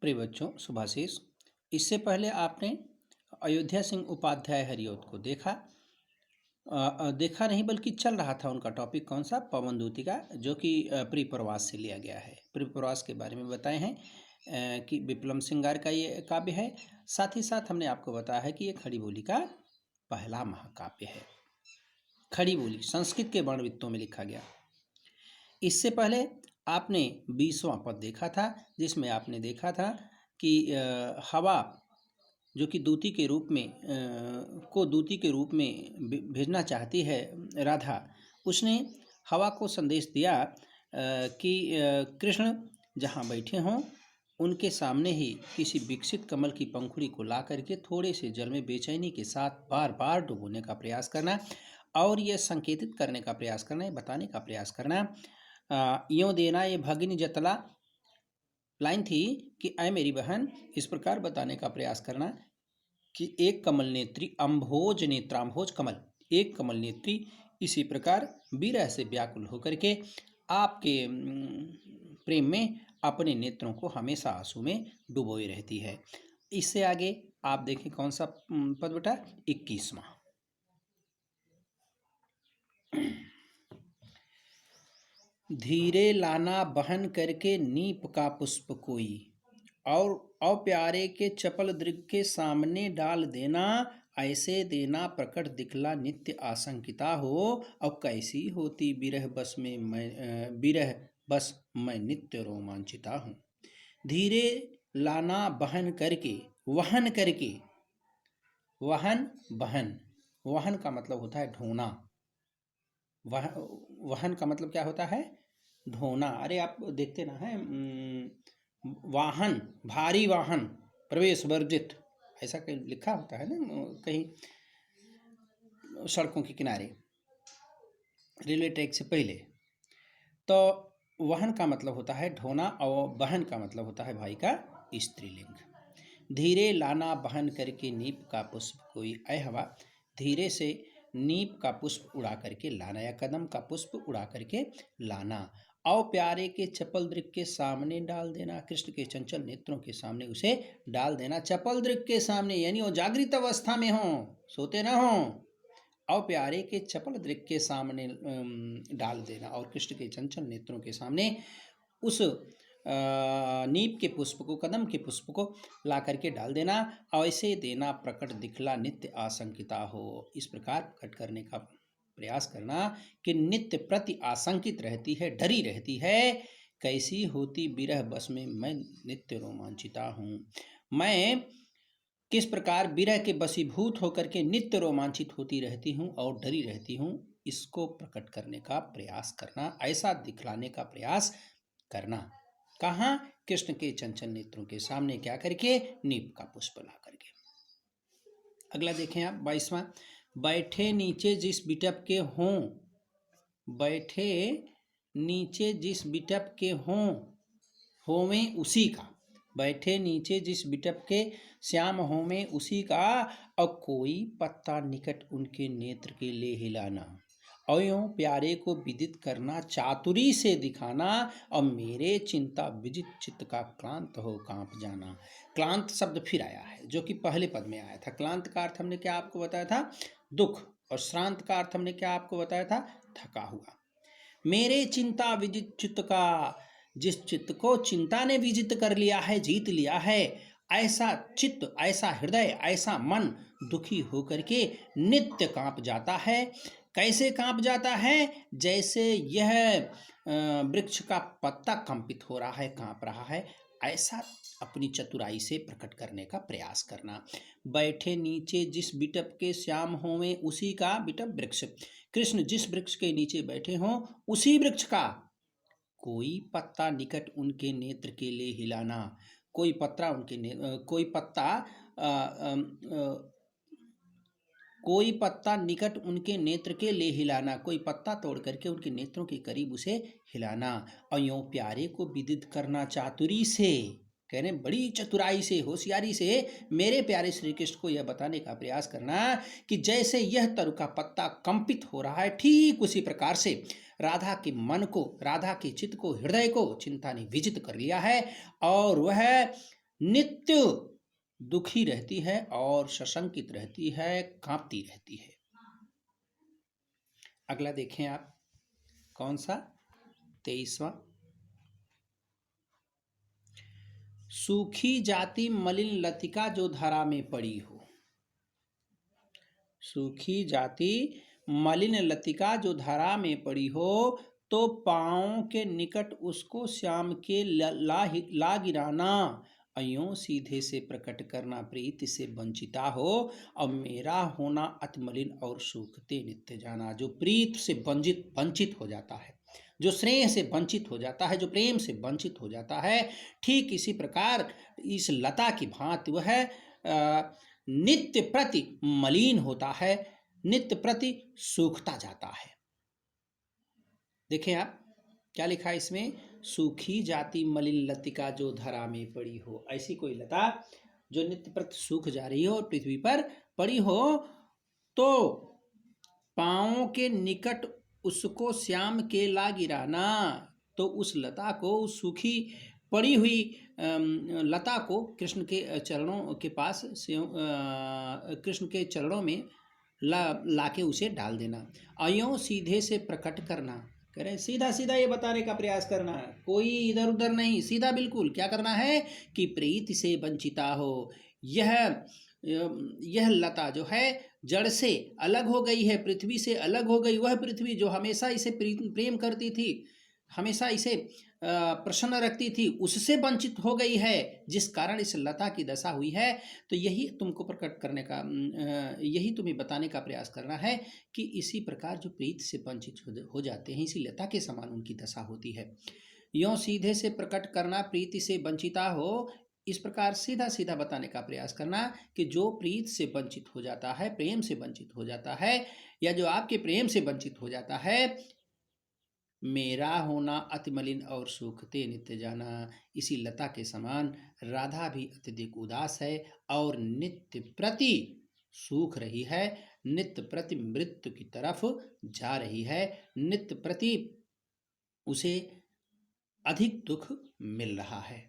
प्रिय बच्चों, शुभाशीष। इससे पहले आपने अयोध्या सिंह उपाध्याय हरिऔध को देखा। देखा नहीं बल्कि चल रहा था उनका टॉपिक कौन सा, पवनदूती का, जो कि प्रिप्रवास से लिया गया है। प्रिप्रवास के बारे में बताए हैं कि विप्लव श्रृंगार का ये काव्य है। साथ ही साथ हमने आपको बताया है कि ये खड़ी बोली का पहला महाकाव्य है। खड़ी बोली संस्कृत के वर्णवृत्तों में लिखा गया। इससे पहले आपने 20वां पद देखा था, जिसमें आपने देखा था कि हवा जो कि दूती के रूप में भेजना चाहती है राधा, उसने हवा को संदेश दिया कि कृष्ण जहाँ बैठे हों उनके सामने ही किसी विकसित कमल की पंखुड़ी को ला करके थोड़े से जल में बेचैनी के साथ बार बार डुबोने का प्रयास करना और यह संकेतित करने का प्रयास करना, बताने का प्रयास करना, यों देना ये भगिनी जतला लाइन थी कि ऐ मेरी बहन, इस प्रकार बताने का प्रयास करना कि एक कमल नेत्री अम्भोज नेत्राम्भोज कमल, एक कमल नेत्री इसी प्रकार विरह से व्याकुल होकर के आपके प्रेम में अपने नेत्रों को हमेशा आंसू में डुबोए रहती है। इससे आगे आप देखें कौन सा पद बेटा, 21वां। धीरे लाना बहन करके नीप का पुष्प कोई, और प्यारे के चपल दृग के सामने डाल देना, ऐसे देना प्रकट दिखला नित्य आशंकिता हो। अब कैसी होती विरह बस मैं नित्य रोमांचिता हूँ। धीरे लाना बहन करके, वहन करके, वहन बहन, वहन का मतलब होता है ढोना, वहन का मतलब क्या होता है, ढोना। अरे आप देखते ना है, वाहन, भारी वाहन प्रवेश वर्जित, ऐसा कहीं लिखा होता है ना कहीं सड़कों के किनारे, रेलवे ट्रैक से पहले। तो वाहन का मतलब होता है ढोना और बहन का मतलब होता है भाई का स्त्रीलिंग। धीरे लाना बहन करके नीप का पुष्प कोई, ऐ हवा धीरे से नीप का पुष्प उड़ा करके लाना, या कदम का पुष्प उड़ा करके लाना, और प्यारे के चपल दृग के सामने डाल देना, कृष्ण के चंचल नेत्रों के सामने उसे डाल देना। चपल दृग के सामने यानी वो जागृत अवस्था में हो, सोते ना हो, और प्यारे के चपल दृग के सामने डाल देना, और कृष्ण के चंचल नेत्रों के सामने उस नीप के पुष्प को, कदम के पुष्प को ला करके डाल देना। ऐसे देना प्रकट दिखला नित्य आशंकिता हो, इस प्रकार प्रकट करने का प्रयास करना कि नित्य प्रति आशंकित रहती है, डरी रहती है। कैसी होती विरह बस में मैं नित्य रोमांचिता हूँ, मैं किस प्रकार विरह के बसीभूत होकर के नित्य रोमांचित होती रहती हूँ और डरी रहती हूँ, इसको प्रकट करने का प्रयास करना, ऐसा दिखलाने का प्रयास करना। कहाँ, कृष्ण के चंचल नेत्रों के सामने क्या करके, नीप का पुष्प ला करके। अगला देखें आप 22वां। बैठे नीचे जिस बिटप के हों, बैठे नीचे जिस बिटप के हों, होवें उसी का, बैठे नीचे जिस बिटप के श्याम होवें उसी का, और कोई पत्ता निकट उनके नेत्र के ले हिलाना, और यूं प्यारे को विदित करना, चातुरी से दिखाना, और मेरे चिंता विजित चित्त का क्लांत हो कांप जाना। क्लांत शब्द फिर आया है जो कि पहले पद में आया था। क्लांत का अर्थ हमने क्या आपको बताया था, दुख, और श्रांत का अर्थ हमने क्या आपको बताया था, थका हुआ। मेरे चिंता विजित चित्त का, जिस चित्त को चिंता ने विजित कर लिया है, जीत लिया है, ऐसा चित्त, ऐसा हृदय, ऐसा मन दुखी होकर के नित्य कांप जाता है। कैसे कांप जाता है, जैसे यह वृक्ष का पत्ता कंपित हो रहा है, कांप रहा है, ऐसा अपनी चतुराई से प्रकट करने का प्रयास करना। बैठे नीचे जिस बिटप के श्याम होवें उसी का, बिटप वृक्ष, कृष्ण जिस वृक्ष के नीचे बैठे हों उसी वृक्ष का, कोई पत्ता निकट उनके नेत्र के लिए हिलाना, कोई पत्ता कोई पत्ता निकट उनके नेत्र के ले हिलाना, कोई पत्ता तोड़ करके उनके नेत्रों के करीब उसे हिलाना, और यूं प्यारे को विदित करना, चातुरी से, कह रहे बड़ी चतुराई से, होशियारी से मेरे प्यारे श्री कृष्ण को यह बताने का प्रयास करना कि जैसे यह तरु का पत्ता कंपित हो रहा है, ठीक उसी प्रकार से राधा के मन को, राधा के चित्त को, हृदय को चिंता ने विजित कर लिया है, और वह नित्य दुखी रहती है और सशंकित रहती है, कांपती रहती है। अगला देखें आप, कौन सा? 23वां। सूखी जाति मलिन लतिका जो धरा में पड़ी हो। सूखी जाति मलिन लतिका जो धरा में पड़ी हो, तो पाँव के निकट उसको श्याम के ला गिराना, अयों सीधे से प्रकट करना प्रीति से वंचिता हो, अब मेरा होना अति मलिन और सूखते नित्य जाना। जो प्रीत से वंचित हो जाता है, जो स्नेह से वंचित हो जाता है, जो प्रेम से वंचित हो जाता है, ठीक इसी प्रकार इस लता की भांति वह नित्य प्रति मलिन होता है, नित्य प्रति सूखता जाता है। देखें आप क्या लिखा है इसमें, सूखी जाति मलिन लतिका जो धरा में पड़ी हो। ऐसी कोई लता जो नित्य प्रति सूख जा रही हो और पृथ्वी पर पड़ी हो, तो पाँव के निकट उसको श्याम के ला गिराना, तो उस लता को, उस सूखी पड़ी हुई लता को कृष्ण के चरणों के पास कृष्ण के चरणों में लाके उसे डाल देना। अयों सीधे से प्रकट करना, कह रहे सीधा सीधा ये बताने का प्रयास करना, कोई इधर उधर नहीं, सीधा बिल्कुल क्या करना है कि प्रीति से वंचिता हो। यह लता जो है जड़ से अलग हो गई है, पृथ्वी से अलग हो गई। वह पृथ्वी जो हमेशा इसे प्रेम करती थी, हमेशा इसे प्रसन्न रखती थी, उससे वंचित हो गई है, जिस कारण इस लता की दशा हुई है। तो यही तुमको प्रकट करने का, यही तुम्हें बताने का प्रयास करना है कि इसी प्रकार जो प्रीत से वंचित हो जाते हैं, इसी लता के समान उनकी दशा होती है। यों सीधे से प्रकट करना प्रीति से वंचिता हो, इस प्रकार सीधा सीधा बताने का प्रयास करना कि जो प्रीत से वंचित हो जाता है, प्रेम से वंचित हो जाता है, या जो आपके प्रेम से वंचित हो जाता है, मेरा होना अति मलिन और सूखते नित्य जाना, इसी लता के समान राधा भी अत्यधिक उदास है और नित्य प्रति सूख रही है, नित्य प्रति मृत्यु की तरफ जा रही है, नित्य प्रति उसे अधिक दुख मिल रहा है।